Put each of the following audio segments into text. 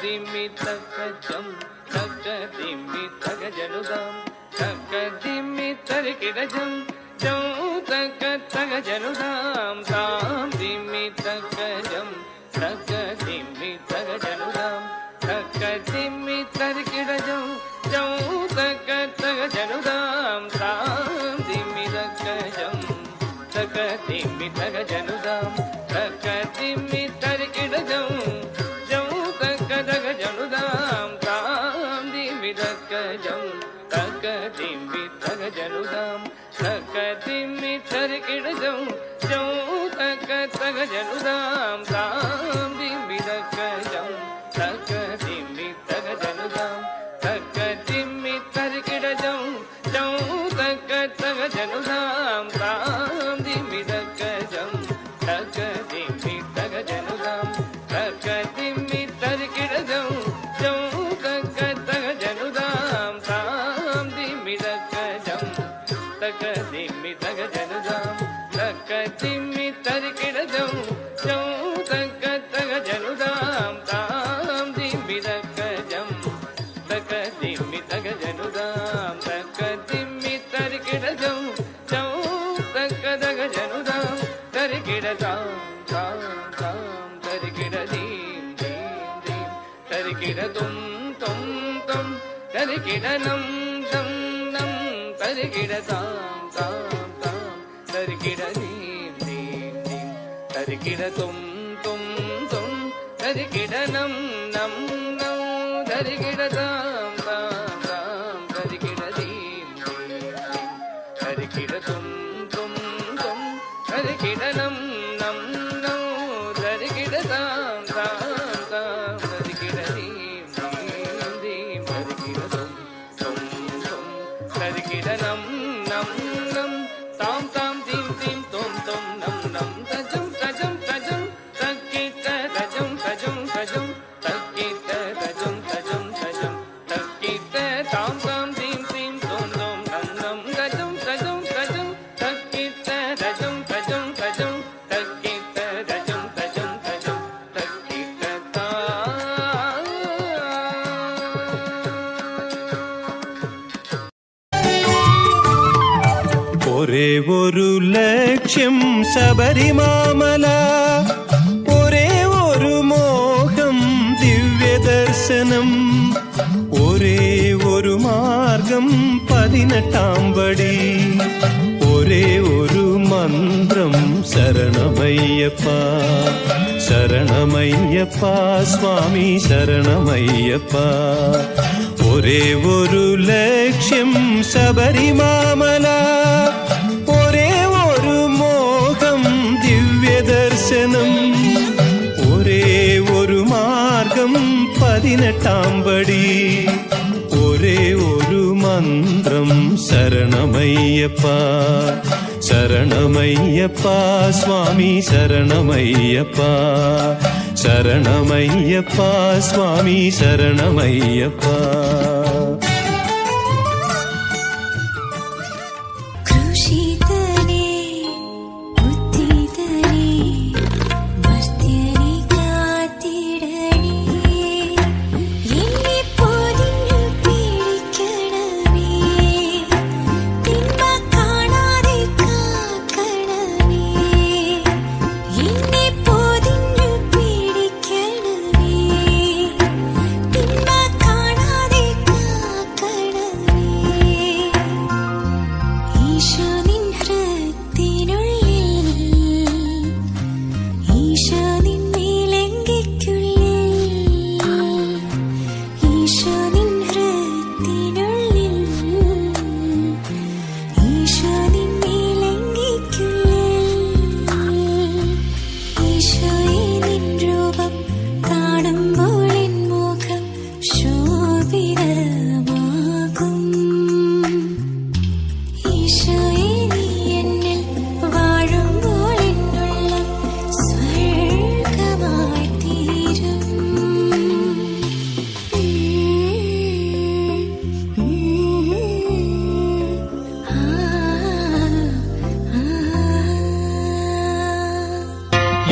ದಿಮ್ಮಿ ತಕ್ಕ ಜಂ ತಕ್ಕ ದಿಮ್ಮಿ ತಗ ಜನುದಾಂ ತಕ್ಕ ದಿಮ್ಮಿ ತರಿಕಿಡ ಜಂ ಜಂ ತಕ್ಕ ತಗ ಜನುದಾಂ ತಾಂ ದಿಮ್ಮಿ ತಕ್ಕ ಜಂ ತಕ್ಕ ದಿಮ್ಮಿ ತಗ ಜನುದಾಂ ತಕ್ಕ ದಿಮ್ಮಿ ತರಿಕಿಡ ಜಂ ಜಂ ತಕ್ಕ ತಗ ಜನುದಾಂ ತಾಂ ದಿಮ್ಮಿ ತಕ್ಕ ಜಂ ತಕ್ಕ ದಿಮ್ಮಿ ತಗ ಜನುದಾಂ ತಕ್ಕ ದಿಮ್ಮಿ ತರಿಕಿಡ ಜಂ ಜಂ ತಕ್ಕ ತಗ ಜನುದಾಂ ತಾಂ ದಿಮ್ಮಿ ತಕ್ಕ ಜಂ ತಕ್ಕ ದಿಮ್ಮಿ ತಗ ಜನುದಾಂ ತಕ್ಕ ದಿಮ್ಮಿ ತರಿಕಿಡ ಜಂ ಜಂ ತಕ್ಕ ತಗ ಜನುದಾಂ ತಾಂ ದಿಮ್ಮಿ ತಕ್ಕ ಜಂ ತಕ್ಕ ದಿಮ್ಮಿ ತಗ ಜನುದಾಂ ತಕ್ಕ ದಿಮ್ಮಿ ತರಿಕಿಡ ಜಂ ಜಂ ತಕ್ಕ ತಗ ಜನುದಾಂ ತಾಂ ದಿಮ್ಮಿ ತಕ್ಕ ಜಂ ತಕ್ಕ ದಿಮ್ಮಿ ತಗ ಜನುದಾಂ ತಕ್ಕ ದಿಮ್ಮಿ ತರಿಕಿಡ ಜಂ ಜಂ ತಕ್ಕ ತಗ ಜನುದಾಂ ತಾಂ ದಿಮ್ಮಿ ತಕ್ಕ ಜಂ ತಕ್ಕ ದಿಮ್ಮಿ ತಗ ಜನುದಾಂ ತಕ್ಕ ದಿಮ್ಮಿ ತರಿಕಿಡ ಜಂ ಜಂ ತಕ್ಕ ತಗ ಜನುದಾಂ ತಾಂ ದಿಮ್ಮಿ ತಕ್ಕ ಜಂ ತಕ್ಕ ದಿಮ್ಮಿ ತಗ ಜನುದಾಂ ತಕ್ಕ ದಿಮ್ಮಿ ತರಿಕಿಡ ಜಂ ಜಂ ತಕ್ಕ ತಗ ಜನುದಾಂ ತರಿಕಿಡ ತಾಂ ತಾಂ ತಾಂ ತರಿಕಿಡ ದೀಂ ದೀಂ ದೀಂ ತರಿಕಿಡ ತುಂ ತುಂ ತುಂ ತರಿಕಿಡ ನಂ ನಂ ನಂ ತರಿಕಿಡ ತಾಂ ತಾಂ ತಾಂ ತರಿಕಿಡ ದೀಂ ದೀಂ ದೀಂ ತರಿಕಿಡ ತುಂ ತುಂ ತುಂ ತರಿಕಿಡ ನಂ ನಂ ನಂ ತರಿಕಿಡ ತಾಂ ತಾಂ ತಾಂ ತರಿಕಿಡ ದೀಂ ದೀಂ ದೀಂ ತರಿಕಿಡ ತುಂ ತುಂ ತುಂ ತರಿಕಿಡ ನಂ ನಂ ನಂ ತರಿಕಿಡ ತಾಂ ತಾಂ ತಾಂ ತರಿಕಿಡ ದೀಂ ದೀಂ ದೀಂ ತರಿಕಿಡ ತುಂ ತುಂ ತುಂ ತರಿಕಿಡ ನಂ ನಂ ನಂ ತಾಂ ತಾಂ ದೀಂ ದೀಂ ತುಂ ತುಂ ನಂ ನಂ ತಜಂ ತಜಂ ತಜಂ ತಕ್ಕಿಟ ತಜಂ ತಜಂ ತಜಂ ತಕ್ಕಿಟ ತಜಂ ತಜಂ ತಜಂ ತಕ್ಕಿಟ ತಾಂ ತಾಂ ದೀಂ ದೀಂ ತುಂ ತುಂ ನಂ ನಂ ತಜಂ ತಜಂ ತಜಂ ತಕ್ಕಿಟ ತಜಂ ತಜಂ ತಜಂ ತಕ್ಕಿಟ ತಜಂ ತಜಂ ತಜಂ ತಕ್ಕಿಟ ತಾ ഒരേ ഒരു ലക്ഷ്യം ശബരിമാമല ഒരേ ഒരു മോഹം ദിവ്യദർശനം ഒരേ ഒരു മാർഗം 18-ാം പടി ഒരേ ഒരു മന്ത്രം ശരണമയ്യപ്പ ശരണമയ്യപ്പ സ്വാമി ശരണമയ്യപ്പ ഒരേ ഒരു ലക്ഷ്യം ശബരിമാമല ഒരേ ഒരു മോഹം ദിവ്യദർശനം ഒരേ ഒരു മാർഗം 18-ാം പടി ഒരേ ഒരു മന്ത്രം ശരണമയ്യപ്പ ശരണമയ്യപ്പ സ്വാമി ശരണമയ്യപ്പ ശരണമയ്യപ്പ സ്വാമി ശരണമയ്യപ്പ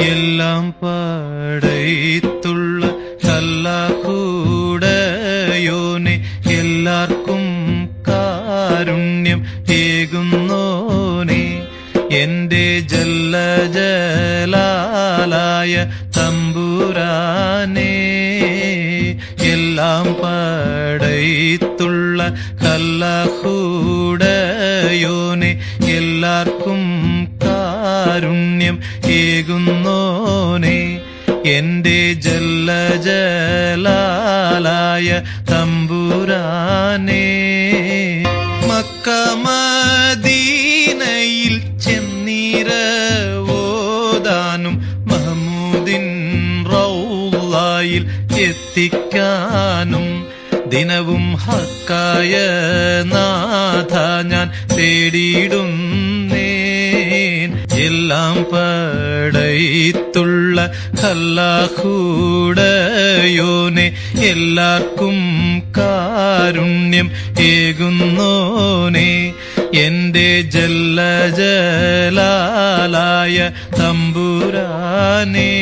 എല്ലാം പടയത്തുള്ള കല്ലാക്കൂ ജല്ല ജലാലായ തമ്പുരാനേ, എല്ലാം പടൈത്തുള്ള ഖല്ലാഖുടയോനെ, എല്ലാവർക്കും കാരുണ്യം ഏകുന്നോനെ, എന്റെ ജല്ല ജലാലായ തമ്പുരാനേ. മക്ക മദീനയിൽ ചെന്നീരവോദാനും മഹ്മൂദിൻ റൗളയിൽ എത്തിക്കാനും ദിനവും ഹക്കായ നാഥ ഞാൻ തേടിയിടുന്നേൻ. എല്ലാം പടൈത്തുള്ള ഖല്ലാഖുടയോനെ, എല്ലാവർക്കും കാരുണ്യം ഏകുന്നോനെ, എന്റെ ജല്ല ജലാലായ തമ്പുരാനേ.